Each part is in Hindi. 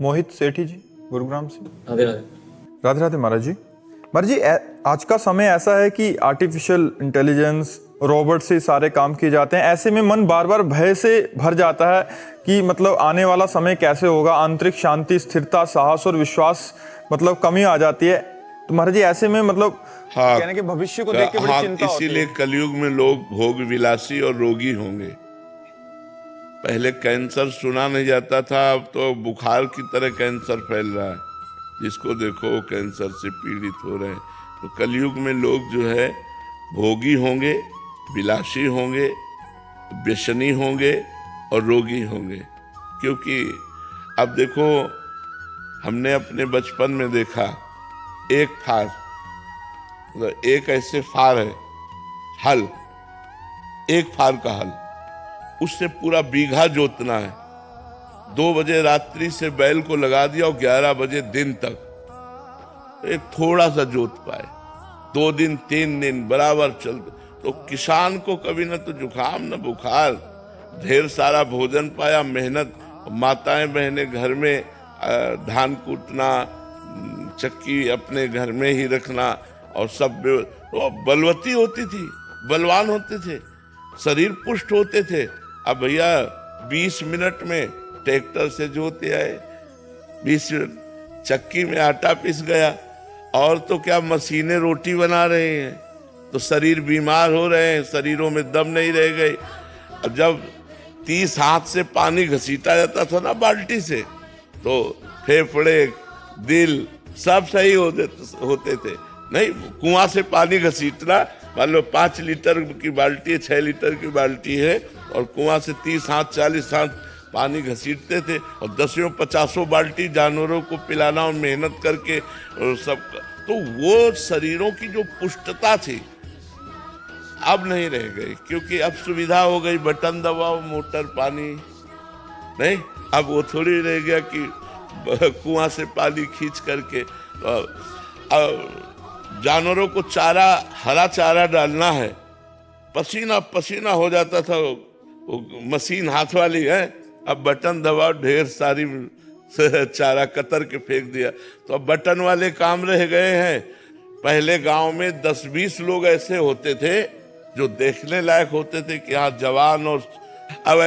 मोहित सेठी जी, गुरुग्राम से। राधे राधे। राधे राधे महाराज जी। महाराज जी, आज का समय ऐसा है कि आर्टिफिशियल इंटेलिजेंस, रोबोट से सारे काम किए जाते हैं। ऐसे में मन बार बार भय से भर जाता है कि मतलब आने वाला समय कैसे होगा। आंतरिक शांति, स्थिरता, साहस और विश्वास मतलब कमी आ जाती है। तो महाराज जी, ऐसे में मतलब कहने के भविष्य को देख के बड़ी चिंता होती है। इसीलिए कलयुग में लोग भोग विलासी और रोगी होंगे। पहले कैंसर सुना नहीं जाता था, अब तो बुखार की तरह कैंसर फैल रहा है। जिसको देखो कैंसर से पीड़ित हो रहे हैं। तो कलयुग में लोग जो है भोगी होंगे, विलासी होंगे, व्यसनी होंगे और रोगी होंगे। क्योंकि अब देखो, हमने अपने बचपन में देखा, एक फार, मतलब एक ऐसे फार है, हल, एक फार का हल, उससे पूरा बीघा जोतना है। 2 बजे रात्रि से बैल को लगा दिया और 11 बजे दिन तक एक थोड़ा सा जोत पाए। 2 दिन 3 दिन बराबर चलते। तो किसान को कभी न तो जुकाम न बुखार, ढेर सारा भोजन पाया, मेहनत। माताएं बहनें घर में धान कूटना, चक्की अपने घर में ही रखना, और सब तो बलवती होती थी, बलवान होते थे, शरीर पुष्ट होते थे। अब भैया 20 मिनट में ट्रैक्टर से जोते आए, 20 मिनट चक्की में आटा पिस गया, और तो क्या मशीनें रोटी बना रहे हैं। तो शरीर बीमार हो रहे हैं, शरीरों में दम नहीं रह गई। अब जब 30 हाथ से पानी घसीटा जाता था ना बाल्टी से, तो फेफड़े, दिल सब सही होते थे। नहीं, कुआं से पानी घसीटना, मान लो 5 लीटर की बाल्टी है, 6 लीटर की बाल्टी है, और कुआं से 30 हाथ 40 हाथ पानी घसीटते थे, और 10-50 बाल्टी जानवरों को पिलाना और मेहनत करके और सब। तो वो शरीरों की जो पुष्टता थी अब नहीं रह गई, क्योंकि अब सुविधा हो गई, बटन दबाओ, मोटर पानी। नहीं, अब वो थोड़ी रह गया कि कुआं से पानी खींच करके। जानवरों को चारा, हरा चारा डालना है, पसीना पसीना हो जाता था। वो मशीन हाथ वाली है, अब बटन दबाओ, ढेर सारी चारा कतर के फेंक दिया। तो अब बटन वाले काम रह गए हैं। पहले गांव में 10-20 लोग ऐसे होते थे जो देखने लायक होते थे कि हाँ जवान, और अब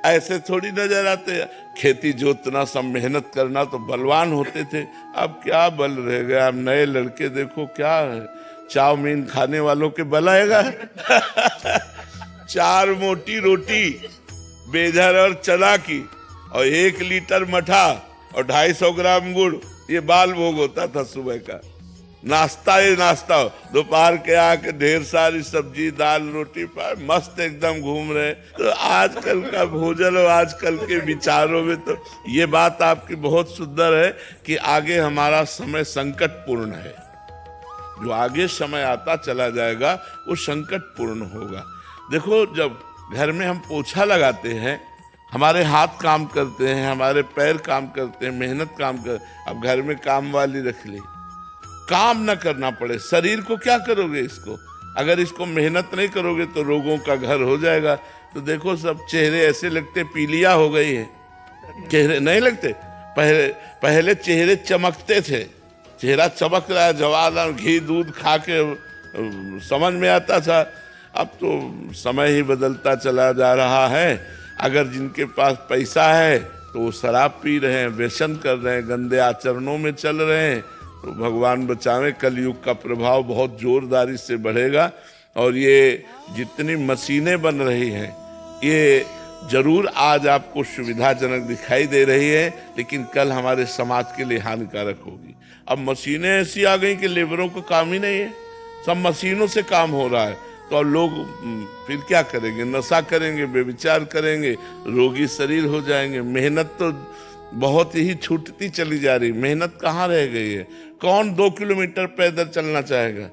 ऐसे थोड़ी नजर आते। खेती जोतना, सब मेहनत करना, तो बलवान होते थे। अब क्या बल रह गया। अब नए लड़के देखो, क्या है, चाउमीन खाने वालों के बल आएगा। 4 मोटी रोटी बेजर और चना की, और 1 लीटर मठा, और 250 ग्राम गुड़, ये बाल भोग होता था सुबह का। नाश्ता ही नाश्ता हो, दोपहर के आके ढेर सारी सब्जी, दाल, रोटी पाए, मस्त एकदम घूम रहे। तो आजकल का भोजन और आजकल के विचारों में तो ये बात आपकी बहुत सुंदर है कि आगे हमारा समय संकटपूर्ण है। जो आगे समय आता चला जाएगा वो संकटपूर्ण होगा। देखो, जब घर में हम पोछा लगाते हैं, हमारे हाथ काम करते हैं, हमारे पैर काम करते हैं, मेहनत काम कर। अब घर में काम वाली रख ली, काम न करना पड़े। शरीर को क्या करोगे इसको? अगर इसको मेहनत नहीं करोगे तो रोगों का घर हो जाएगा। तो देखो, सब चेहरे ऐसे लगते, पीलिया हो गई है, चेहरे नहीं लगते। पहले चेहरे चमकते थे, चेहरा चमक रहा है, जवान, घी दूध खा के समझ में आता था। अब तो समय ही बदलता चला जा रहा है। अगर जिनके पास पैसा है तो वो शराब पी रहे हैं, व्यसन कर रहे हैं, गंदे आचरणों में चल रहे हैं। तो भगवान बचावे, कलयुग का प्रभाव बहुत जोरदारी से बढ़ेगा। और ये जितनी मशीनें बन रही हैं, ये जरूर आज आपको सुविधाजनक दिखाई दे रही है, लेकिन कल हमारे समाज के लिए हानिकारक होगी। अब मशीनें ऐसी आ गई कि लेबरों को काम ही नहीं है, सब मशीनों से काम हो रहा है। तो अब लोग फिर क्या करेंगे? नशा करेंगे, व्यभिचार करेंगे, रोगी शरीर हो जाएंगे। मेहनत तो बहुत ही छूटती चली जा रही, मेहनत कहाँ रह गई है? कौन 2 किलोमीटर पैदल चलना चाहेगा?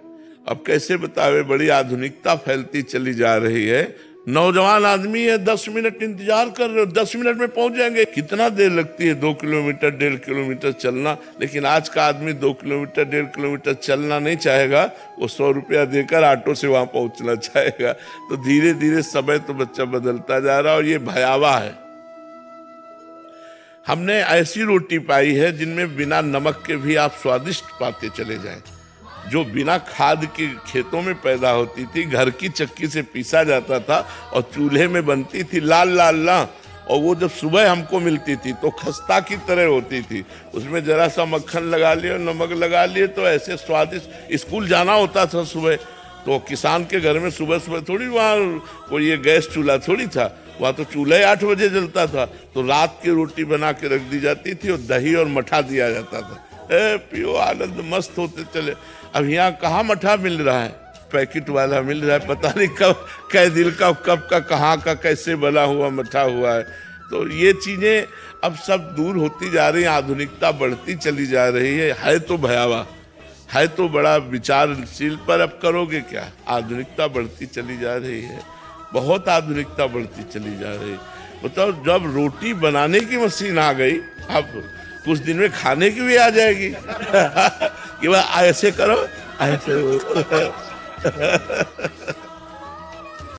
अब कैसे बतावे, बड़ी आधुनिकता फैलती चली जा रही है। नौजवान आदमी है, 10 मिनट इंतजार कर रहे हो, 10 मिनट में पहुंच जाएंगे। कितना देर लगती है 2 किलोमीटर 1.5 किलोमीटर चलना? लेकिन आज का आदमी 2 किलोमीटर 1.5 किलोमीटर चलना नहीं चाहेगा, वो 100 रुपया देकर ऑटो से वहां पहुंचना चाहेगा। तो धीरे धीरे समय तो बच्चा बदलता जा रहा है, और ये भयावह है। हमने ऐसी रोटी पाई है जिनमें बिना नमक के भी आप स्वादिष्ट पाते चले जाएं, जो बिना खाद के खेतों में पैदा होती थी, घर की चक्की से पीसा जाता था और चूल्हे में बनती थी लाल लाल ना, और वो जब सुबह हमको मिलती थी तो खस्ता की तरह होती थी। उसमें जरा सा मक्खन लगा लिए और नमक लगा लिए तो ऐसे स्वादिष्ट। स्कूल जाना होता था सुबह, तो किसान के घर में सुबह सुबह थोड़ी वहाँ कोई ये गैस चूल्हा थोड़ी था, वहाँ तो चूल्हा 8 बजे जलता था, तो रात की रोटी बना के रख दी जाती थी और दही और मठा दिया जाता था। पियो आनंद मस्त होते चले। अब यहाँ कहाँ मठा मिल रहा है, पैकेट वाला मिल रहा है, पता नहीं कब कै दिल का कब का कहाँ का कैसे बना हुआ मठा हुआ है। तो ये चीज़ें अब सब दूर होती जा रही हैं, आधुनिकता बढ़ती चली जा रही है तो भयावह, है तो बड़ा विचारशील, पर अब करोगे क्या, आधुनिकता बढ़ती चली जा रही है, बहुत आधुनिकता बढ़ती चली जा रही है। बताओ जब रोटी बनाने की मशीन आ गई, अब कुछ दिन में खाने की भी आ जाएगी कि भाई ऐसे करो ऐसे